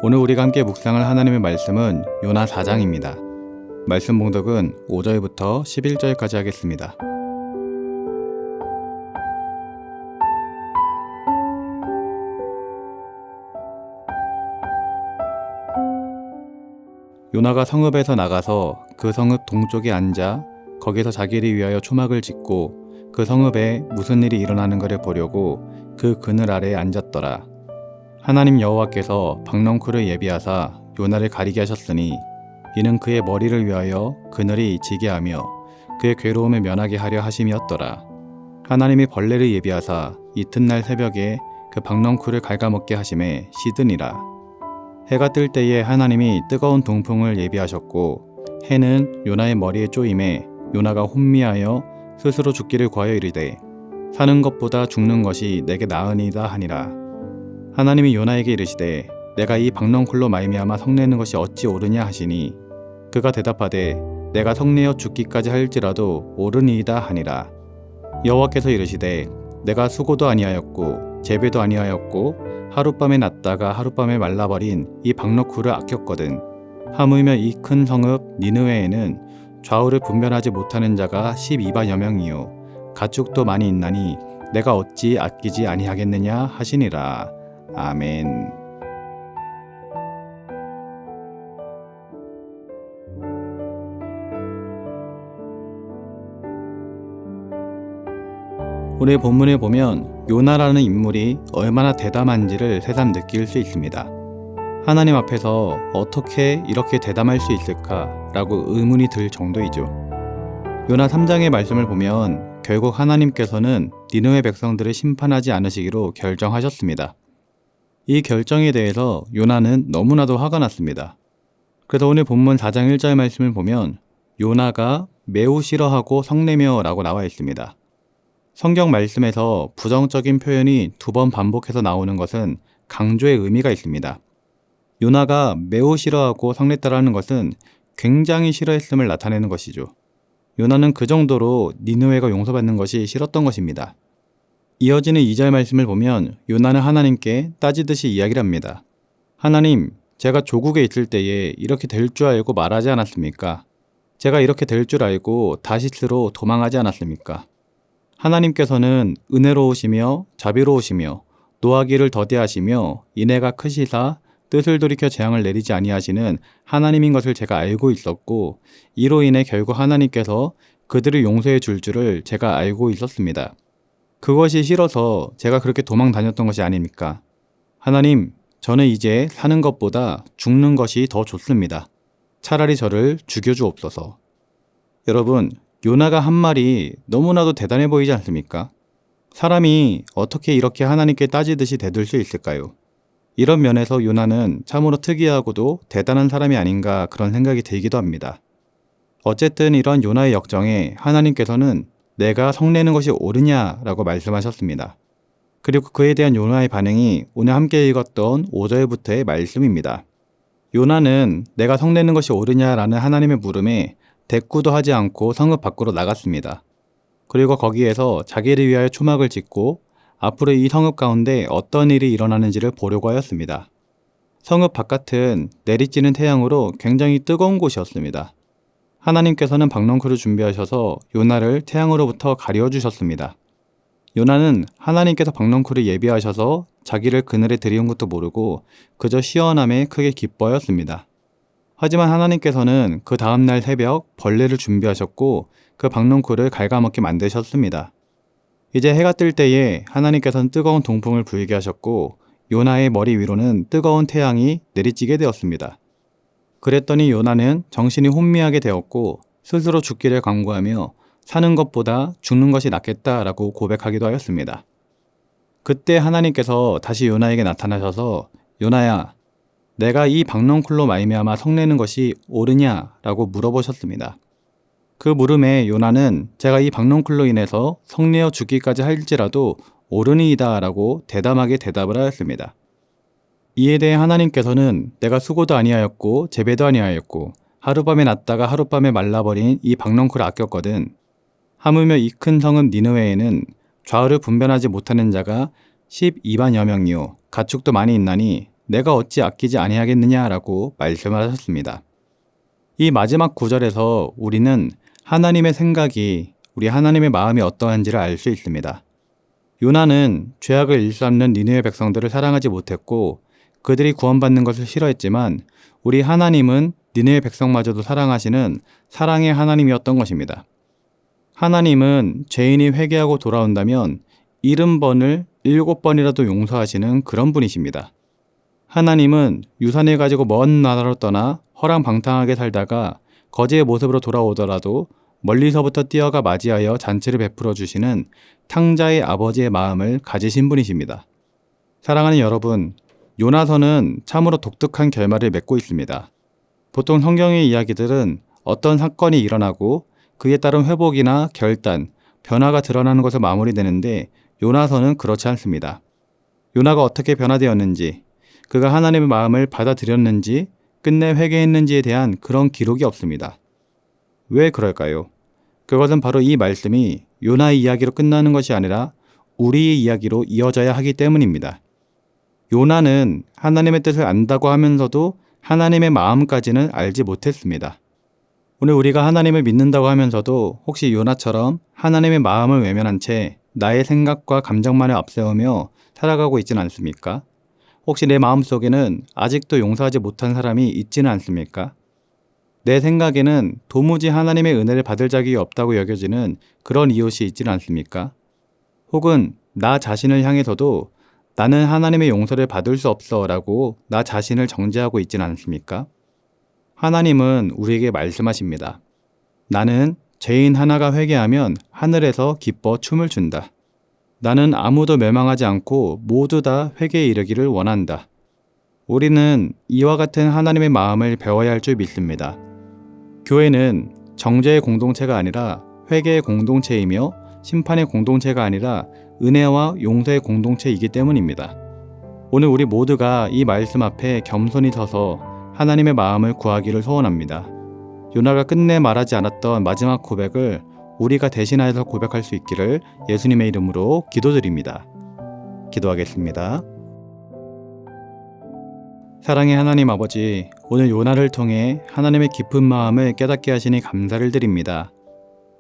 오늘 우리가 함께 묵상할 하나님의 말씀은 요나 4장입니다. 말씀 봉독은 5절부터 11절까지 하겠습니다. 요나가 성읍에서 나가서 그 성읍 동쪽에 앉아 거기서 자기를 위하여 초막을 짓고 그 성읍에 무슨 일이 일어나는 것을 보려고 그 그늘 아래에 앉았더라. 하나님 여호와께서 박넝쿨을 예비하사 요나를 가리게 하셨으니 이는 그의 머리를 위하여 그늘이 지게 하며 그의 괴로움을 면하게 하려 하심이었더라. 하나님이 벌레를 예비하사 이튿날 새벽에 그 박넝쿨을 갉아먹게 하심에 시드니라. 해가 뜰 때에 하나님이 뜨거운 동풍을 예비하셨고 해는 요나의 머리에 쪼임에 요나가 혼미하여 스스로 죽기를 구하여 이르되 사는 것보다 죽는 것이 내게 나으니이다 하니라. 하나님이 요나에게 이르시되 내가 이 박넝쿨로 말미암아 성내는 것이 어찌 옳으냐 하시니 그가 대답하되 내가 성내어 죽기까지 할지라도 옳으니이다 하니라. 여호와께서 이르시되 내가 수고도 아니하였고 재배도 아니하였고 하룻밤에 났다가 하룻밤에 말라버린 이 박넝쿨을 아꼈거든. 하물며 이 큰 성읍 니느웨에는 좌우를 분별하지 못하는 자가 12만여 명이요 가축도 많이 있나니 내가 어찌 아끼지 아니하겠느냐 하시니라. 아멘. 오늘 본문에 보면 요나라는 인물이 얼마나 대담한지를 새삼 느낄 수 있습니다. 하나님 앞에서 어떻게 이렇게 대담할 수 있을까라고 의문이 들 정도이죠. 요나 3장의 말씀을 보면 결국 하나님께서는 니느웨 백성들을 심판하지 않으시기로 결정하셨습니다. 이 결정에 대해서 요나는 너무나도 화가 났습니다. 그래서 오늘 본문 4장 1절 말씀을 보면 요나가 매우 싫어하고 성내며 라고 나와 있습니다. 성경 말씀에서 부정적인 표현이 2번 반복해서 나오는 것은 강조의 의미가 있습니다. 요나가 매우 싫어하고 성냈다라는 것은 굉장히 싫어했음을 나타내는 것이죠. 요나는 그 정도로 니느웨가 용서받는 것이 싫었던 것입니다. 이어지는 2절 말씀을 보면 요나는 하나님께 따지듯이 이야기를 합니다. 하나님, 제가 조국에 있을 때에 이렇게 될 줄 알고 말하지 않았습니까? 제가 이렇게 될 줄 알고 다시스로 도망하지 않았습니까? 하나님께서는 은혜로우시며 자비로우시며 노하기를 더디하시며 인애가 크시사 뜻을 돌이켜 재앙을 내리지 아니하시는 하나님인 것을 제가 알고 있었고 이로 인해 결국 하나님께서 그들을 용서해 줄 줄을 제가 알고 있었습니다. 그것이 싫어서 제가 그렇게 도망 다녔던 것이 아닙니까? 하나님, 저는 이제 사는 것보다 죽는 것이 더 좋습니다. 차라리 저를 죽여주옵소서. 여러분, 요나가 한 말이 너무나도 대단해 보이지 않습니까? 사람이 어떻게 이렇게 하나님께 따지듯이 대들 수 있을까요? 이런 면에서 요나는 참으로 특이하고도 대단한 사람이 아닌가 그런 생각이 들기도 합니다. 어쨌든 이런 요나의 역정에 하나님께서는 내가 성내는 것이 옳으냐라고 말씀하셨습니다. 그리고 그에 대한 요나의 반응이 오늘 함께 읽었던 5절부터의 말씀입니다. 요나는 내가 성내는 것이 옳으냐라는 하나님의 물음에 대꾸도 하지 않고 성읍 밖으로 나갔습니다. 그리고 거기에서 자기를 위하여 초막을 짓고 앞으로 이 성읍 가운데 어떤 일이 일어나는지를 보려고 하였습니다. 성읍 바깥은 내리쬐는 태양으로 굉장히 뜨거운 곳이었습니다. 하나님께서는 박넝쿨을 준비하셔서 요나를 태양으로부터 가려 주셨습니다. 요나는 하나님께서 박넝쿨을 예비하셔서 자기를 그늘에 들이운 것도 모르고 그저 시원함에 크게 기뻐하였습니다. 하지만 하나님께서는 그 다음날 새벽 벌레를 준비하셨고 그 박넝쿨을 갉아먹게 만드셨습니다. 이제 해가 뜰 때에 하나님께서는 뜨거운 동풍을 불게 하셨고 요나의 머리 위로는 뜨거운 태양이 내리쬐게 되었습니다. 그랬더니 요나는 정신이 혼미하게 되었고 스스로 죽기를 강구하며 사는 것보다 죽는 것이 낫겠다라고 고백하기도 하였습니다. 그때 하나님께서 다시 요나에게 나타나셔서 요나야, 내가 이 박넝쿨로 말미암아 성내는 것이 옳으냐라고 물어보셨습니다. 그 물음에 요나는 제가 이 박넝쿨로 인해서 성내어 죽기까지 할지라도 옳으니이다 라고 대담하게 대답을 하였습니다. 이에 대해 하나님께서는 내가 수고도 아니하였고 재배도 아니하였고 하룻밤에 났다가 하룻밤에 말라버린 이 박넝쿨을 아꼈거든. 하물며 이 큰 성읍 니느웨에는 좌우를 분별하지 못하는 자가 12만여 명이요 가축도 많이 있나니 내가 어찌 아끼지 아니하겠느냐라고 말씀하셨습니다. 이 마지막 구절에서 우리는 하나님의 생각이, 우리 하나님의 마음이 어떠한지를 알 수 있습니다. 요나는 죄악을 일삼는 니느웨 백성들을 사랑하지 못했고 그들이 구원받는 것을 싫어했지만 우리 하나님은 니느웨 백성마저도 사랑하시는 사랑의 하나님이었던 것입니다. 하나님은 죄인이 회개하고 돌아온다면 70번을 7번이라도 용서하시는 그런 분이십니다. 하나님은 유산을 가지고 먼 나라로 떠나 허랑방탕하게 살다가 거지의 모습으로 돌아오더라도 멀리서부터 뛰어가 맞이하여 잔치를 베풀어 주시는 탕자의 아버지의 마음을 가지신 분이십니다. 사랑하는 여러분, 요나서는 참으로 독특한 결말을 맺고 있습니다. 보통 성경의 이야기들은 어떤 사건이 일어나고 그에 따른 회복이나 결단, 변화가 드러나는 것을 마무리되는데 요나서는 그렇지 않습니다. 요나가 어떻게 변화되었는지, 그가 하나님의 마음을 받아들였는지, 끝내 회개했는지에 대한 그런 기록이 없습니다. 왜 그럴까요? 그것은 바로 이 말씀이 요나의 이야기로 끝나는 것이 아니라 우리의 이야기로 이어져야 하기 때문입니다. 요나는 하나님의 뜻을 안다고 하면서도 하나님의 마음까지는 알지 못했습니다. 오늘 우리가 하나님을 믿는다고 하면서도 혹시 요나처럼 하나님의 마음을 외면한 채 나의 생각과 감정만을 앞세우며 살아가고 있지는 않습니까? 혹시 내 마음속에는 아직도 용서하지 못한 사람이 있지는 않습니까? 내 생각에는 도무지 하나님의 은혜를 받을 자격이 없다고 여겨지는 그런 이웃이 있지는 않습니까? 혹은 나 자신을 향해서도 나는 하나님의 용서를 받을 수 없어 라고 나 자신을 정죄하고 있지는 않습니까? 하나님은 우리에게 말씀하십니다. 나는 죄인 하나가 회개하면 하늘에서 기뻐 춤을 춘다. 나는 아무도 멸망하지 않고 모두 다 회개에 이르기를 원한다. 우리는 이와 같은 하나님의 마음을 배워야 할 줄 믿습니다. 교회는 정죄의 공동체가 아니라 회개의 공동체이며 심판의 공동체가 아니라 은혜와 용서의 공동체이기 때문입니다. 오늘 우리 모두가 이 말씀 앞에 겸손히 서서 하나님의 마음을 구하기를 소원합니다. 요나가 끝내 말하지 않았던 마지막 고백을 우리가 대신하여서 고백할 수 있기를 예수님의 이름으로 기도드립니다. 기도하겠습니다. 사랑의 하나님 아버지, 오늘 요나를 통해 하나님의 깊은 마음을 깨닫게 하시니 감사를 드립니다.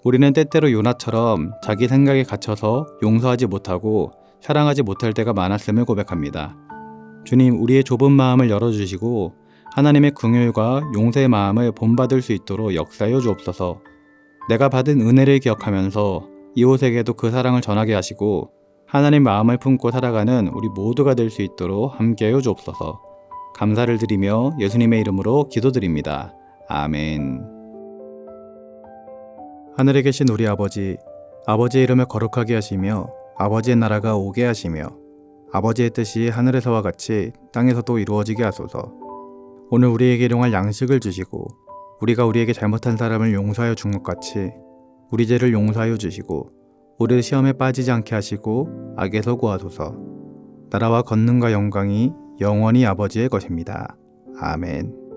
우리는 때때로 요나처럼 자기 생각에 갇혀서 용서하지 못하고 사랑하지 못할 때가 많았음을 고백합니다. 주님, 우리의 좁은 마음을 열어주시고 하나님의 긍휼과 용서의 마음을 본받을 수 있도록 역사하여 주옵소서. 내가 받은 은혜를 기억하면서 이웃에게도 그 사랑을 전하게 하시고 하나님 마음을 품고 살아가는 우리 모두가 될 수 있도록 함께하여 주옵소서. 감사를 드리며 예수님의 이름으로 기도드립니다. 아멘. 하늘에 계신 우리 아버지, 아버지의 이름을 거룩하게 하시며 아버지의 나라가 오게 하시며 아버지의 뜻이 하늘에서와 같이 땅에서도 이루어지게 하소서. 오늘 우리에게 일용할 양식을 주시고 우리가 우리에게 잘못한 사람을 용서하여 준 것 같이 우리 죄를 용서하여 주시고 우리를 시험에 빠지지 않게 하시고 악에서 구하소서. 나라와 권능과 영광이 영원히 아버지의 것입니다. 아멘.